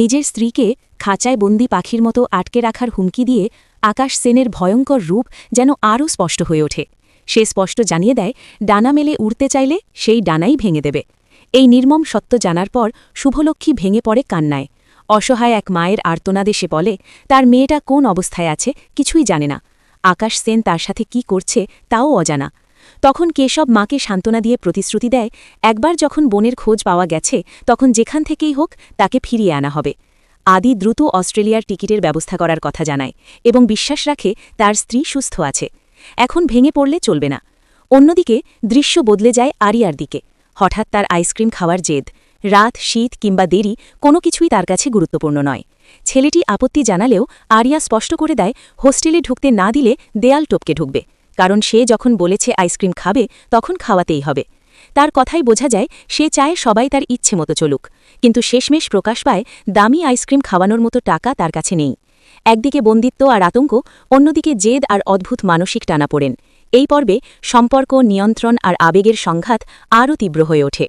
নিজের স্ত্রীকে খাঁচায় বন্দি পাখির মতো আটকে রাখার হুমকি দিয়ে আকাশ সেনের ভয়ঙ্কর রূপ যেন আরও স্পষ্ট হয়ে ওঠে। সে স্পষ্ট জানিয়ে দেয়, ডানা মেলে উড়তে চাইলে সেই ডানাই ভেঙে দেবে। এই নির্মম সত্য জানার পর শুভলক্ষ্মী ভেঙে পড়ে কান্নায়। অসহায় এক মায়ের আর্তনাদে সে বলে, তার মেয়েটা কোন অবস্থায় আছে কিছুই জানে না। আকাশ সেন তার সাথে কি করছে তাও অজানা। তখন কেশব মাকে সান্ত্বনা দিয়ে প্রতিশ্রুতি দেয়, একবার যখন বোনের খোঁজ পাওয়া গেছে তখন যেখান থেকেই হোক তাকে ফিরিয়ে আনা হবে। আদি দ্রুত অস্ট্রেলিয়ার টিকিটের ব্যবস্থা করার কথা জানায় এবং বিশ্বাস রাখে তার স্ত্রী সুস্থ আছে। এখন ভেঙে পড়লে চলবে না। অন্যদিকে দৃশ্য বদলে যায় আরিয়ার দিকে। হঠাৎ তার আইসক্রিম খাওয়ার জেদ। রাত, শীত কিংবা দেরি কোনো কিছুই তার কাছে গুরুত্বপূর্ণ নয়। ছেলেটি আপত্তি জানালেও আরিয়া স্পষ্ট করে দেয়, হোস্টেলে ঢুকতে না দিলে দেয়াল টপকে ঢুকবে, কারণ সে যখন বলেছে আইসক্রিম খাবে তখন খাওয়াতেই হবে। তার কথাই বোঝা যায় সে চায় সবাই তার ইচ্ছে মতো চলুক, কিন্তু শেষমেশ প্রকাশ পায় দামি আইসক্রিম খাওয়ানোর মতো টাকা তার কাছে নেই। একদিকে বন্দিত্ব আর আতঙ্ক, অন্যদিকে জেদ আর অদ্ভুত মানসিক টানাপোড়েন। এই পর্বে সম্পর্ক, নিয়ন্ত্রণ আর আবেগের সংঘাত আরও তীব্র হয়ে ওঠে।